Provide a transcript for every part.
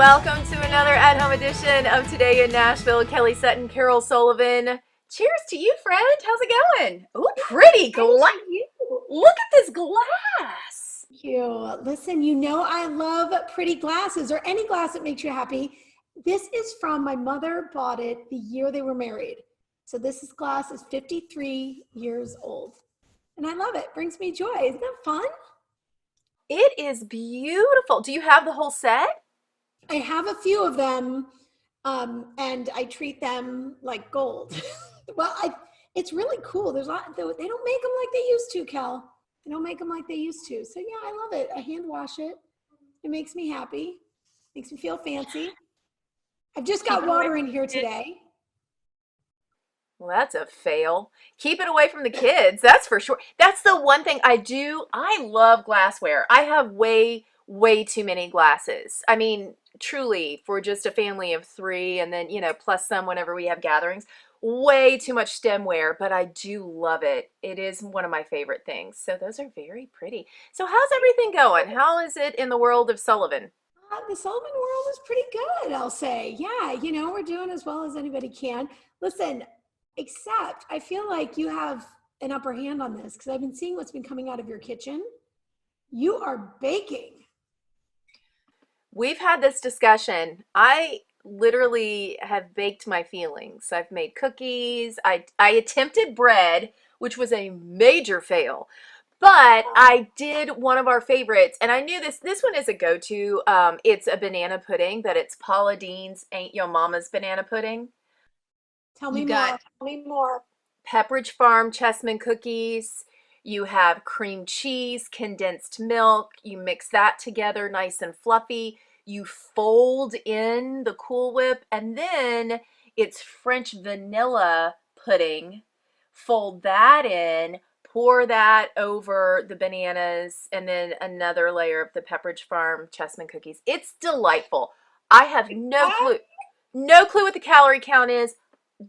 Welcome to another at-home edition of Today in Nashville. Kelly Sutton, Carole Sullivan. Cheers to you, friend. How's it going? Ooh, pretty glass. Look at this glass. Thank you. Listen, you know I love pretty glasses, or any glass that makes you happy. This is from, my mother bought it the year they were married. So glass is 53 years old. And I love it. Brings me joy. Isn't that fun? It is beautiful. Do you have the whole set? I have a few of them, and I treat them like gold. Well, it's really cool. There's a lot, they don't make them like they used to, Kel. They don't make them like they used to. So yeah, I love it. I hand wash it. It makes me happy. Makes me feel fancy. I've just got water in here today. Well, that's a fail. Keep it away from the kids. That's for sure. That's the one thing I do. I love glassware. I have way too many glasses. I mean, truly, for just a family of 3, and then, plus some whenever we have gatherings, way too much stemware, but I do love it. It is one of my favorite things. So those are very pretty. So how's everything going? How is it in the world of Sullivan? The Sullivan world is pretty good, I'll say. Yeah, we're doing as well as anybody can. Listen, except I feel like you have an upper hand on this, because I've been seeing what's been coming out of your kitchen. You are baking. We've had this discussion. I literally have baked my feelings. I've made cookies. I attempted bread, which was a major fail. But I did one of our favorites, and I knew this one is a go-to. It's a banana pudding, but it's Paula Deen's Ain't Yo Mama's banana pudding. Tell me more. Tell me more. Pepperidge Farm chessman cookies. You have cream cheese, condensed milk. You mix that together nice and fluffy. You fold in the Cool Whip, and then it's French vanilla pudding. Fold that in, pour that over the bananas, and then another layer of the Pepperidge Farm chessman cookies. It's delightful. I have no clue what the calorie count is.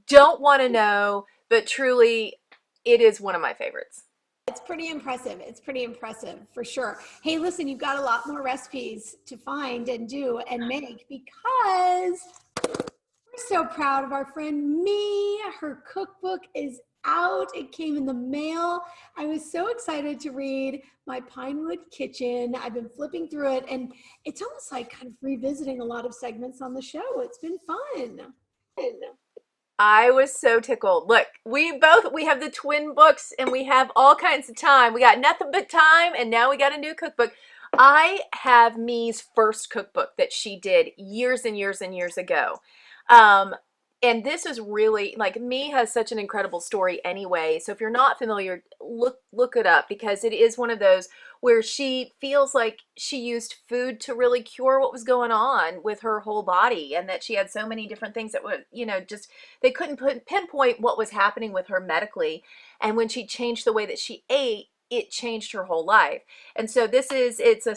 Don't want to know, but truly, it is one of my favorites. It's pretty impressive. It's pretty impressive for sure. Hey, listen, you've got a lot more recipes to find and do and make, because we're so proud of our friend Me. Her cookbook is out. It came in the mail. I was so excited to read my Pinewood Kitchen. I've been flipping through it, and it's almost like kind of revisiting a lot of segments on the show. It's been fun. I was so tickled. Look, we have the twin books, and we have all kinds of time. We got nothing but time, and now we got a new cookbook. I have Me's first cookbook that she did years and years and years ago. And this is really, like, Me has such an incredible story anyway. So if you're not familiar, look it up, because it is one of those where she feels like she used food to really cure what was going on with her whole body, and that she had so many different things that would, just, they couldn't pinpoint what was happening with her medically. And when she changed the way that she ate, it changed her whole life. And so it's a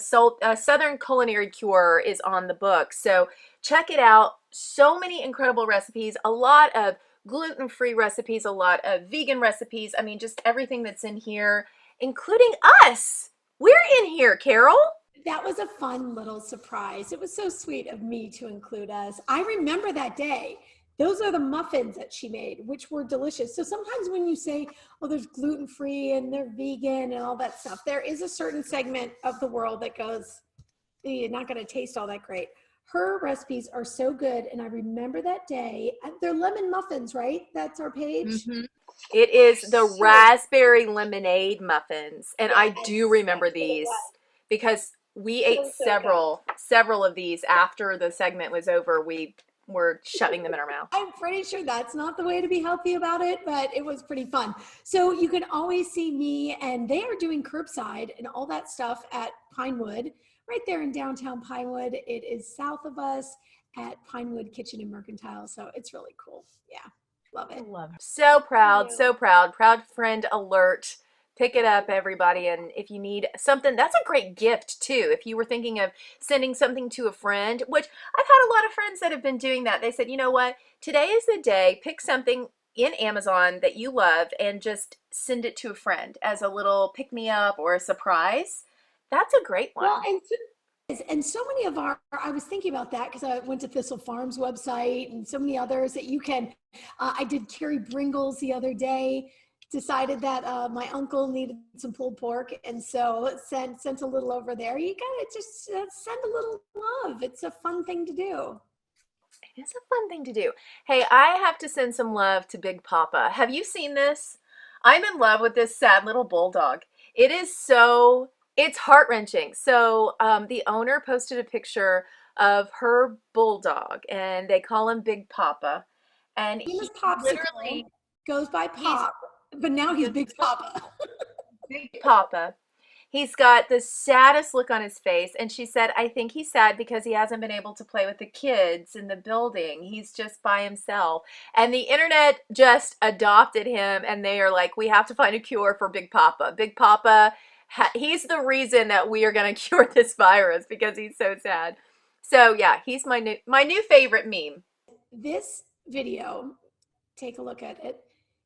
Southern culinary cure is on the book. So check it out. So many incredible recipes, a lot of gluten-free recipes, a lot of vegan recipes. I mean, just everything that's in here, including us. We're in here, Carole. That was a fun little surprise. It was so sweet of Me to include us. I remember that day. Those are the muffins that she made, which were delicious. So sometimes when you say, oh, there's gluten-free and they're vegan and all that stuff, there is a certain segment of the world that goes, you're not going to taste all that great. Her recipes are so good, and I remember that day. They're lemon muffins, right? That's our page. Mm-hmm. It is the raspberry lemonade muffins, and I do remember these because we ate several of these after the segment was over. We were shoving them in our mouth. I'm pretty sure that's not the way to be healthy about it, but it was pretty fun. So you can always see Me, and they are doing curbside and all that stuff at Pinewood, right there in downtown Pinewood. It is south of us at Pinewood Kitchen and Mercantile. So it's really cool. Yeah. Love it. Love it. So proud, so proud. Proud friend alert. Pick it up, everybody. And if you need something, that's a great gift too. If you were thinking of sending something to a friend, which I've had a lot of friends that have been doing that. They said, you know what? Today is the day. Pick something in Amazon that you love and just send it to a friend as a little pick-me-up or a surprise. That's a great one. Well, And so many of I was thinking about that because I went to Thistle Farms website and so many others that you can, I did Carrie Bringles the other day, decided that my uncle needed some pulled pork. And so sent a little over there. You got to just send a little love. It's a fun thing to do. It's a fun thing to do. Hey, I have to send some love to Big Papa. Have you seen this? I'm in love with this sad little bulldog. It is so, it's heart-wrenching. So the owner posted a picture of her bulldog, and they call him Big Papa. And He was he Popsicle, goes by Pop, but now he's Big Papa. Big Papa. He's got the saddest look on his face, and she said, I think he's sad because he hasn't been able to play with the kids in the building. He's just by himself. And the internet just adopted him, and they are like, we have to find a cure for Big Papa. Big Papa, he's the reason that we are going to cure this virus because he's so sad. So yeah, he's my new favorite meme. This video, take a look at it.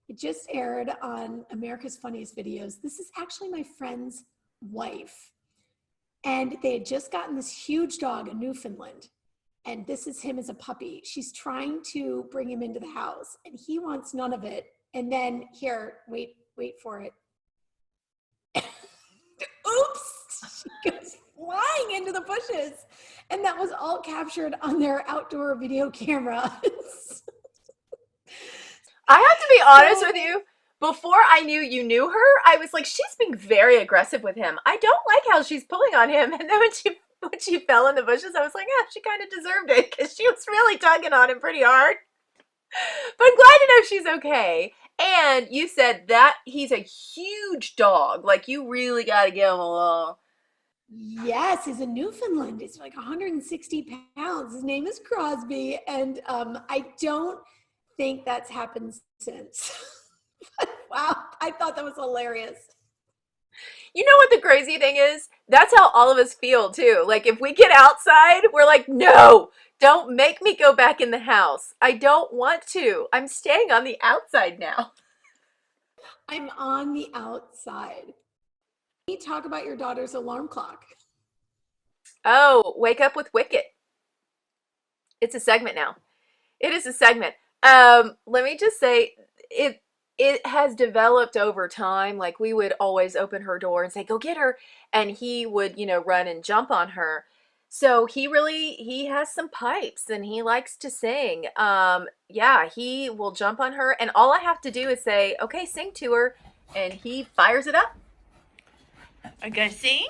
It just aired on America's Funniest Videos. This is actually my friend's wife. And they had just gotten this huge dog, a Newfoundland. And this is him as a puppy. She's trying to bring him into the house and he wants none of it. And then here, wait for it. Oops, she goes flying into the bushes. And that was all captured on their outdoor video cameras. I have to be honest with you. Before I knew you knew her, I was like, she's being very aggressive with him. I don't like how she's pulling on him. And then when she fell in the bushes, I was like, yeah, she kind of deserved it because she was really tugging on him pretty hard. But I'm glad to know she's okay. And you said that he's a huge dog. Like, you really got to give him a little. Yes, he's a Newfoundland. He's like 160 pounds. His name is Crosby. And I don't think that's happened since. Wow, I thought that was hilarious. You know what the crazy thing is? That's how all of us feel too. Like if we get outside, we're like, no, don't make me go back in the house. I don't want to. I'm staying on the outside now. I'm on the outside. Can you talk about your daughter's alarm clock? Oh, Wake Up with Wicket. It's a segment now. It is a segment. Let me just say, it has developed over time. Like we would always open her door and say, go get her. And he would, run and jump on her. So he has some pipes and he likes to sing. Yeah, he will jump on her. And all I have to do is say, okay, sing to her. And he fires it up. I'm going to sing.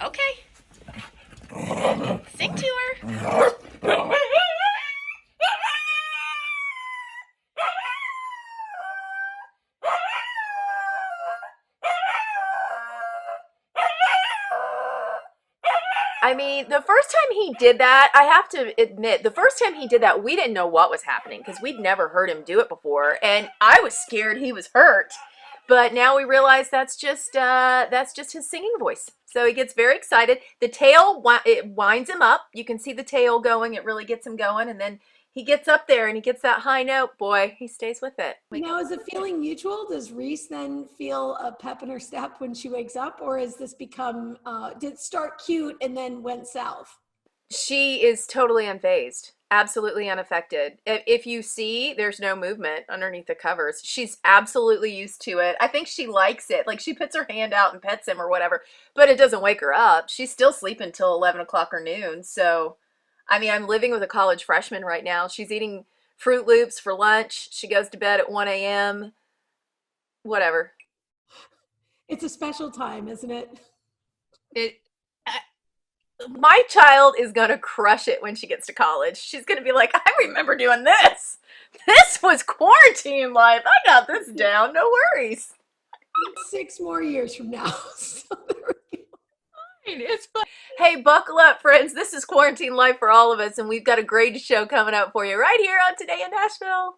Okay. Sing to her. I mean, the first time he did that, I have to admit, the first time he did that, we didn't know what was happening because we'd never heard him do it before, and I was scared he was hurt. But now we realize that's just his singing voice. So he gets very excited. The tail, it winds him up. You can see the tail going. It really gets him going, and then he gets up there and he gets that high note. Boy, he stays with it. Now, is the feeling mutual? Does Reese then feel a pep in her step when she wakes up? Or has this become, did it start cute and then went south? She is totally unfazed, absolutely unaffected. If you see, there's no movement underneath the covers. She's absolutely used to it. I think she likes it. Like she puts her hand out and pets him or whatever, but it doesn't wake her up. She's still sleeping till 11 o'clock or noon. So I mean, I'm living with a college freshman right now. She's eating Fruit Loops for lunch. She goes to bed at 1 a.m. Whatever. It's a special time, isn't it? My child is going to crush it when she gets to college. She's going to be like, I remember doing this. This was quarantine life. I got this down. No worries. 6 more years from now. So there we go. It's fun. Hey, buckle up, friends. This is quarantine life for all of us, and we've got a great show coming up for you right here on Today in Nashville.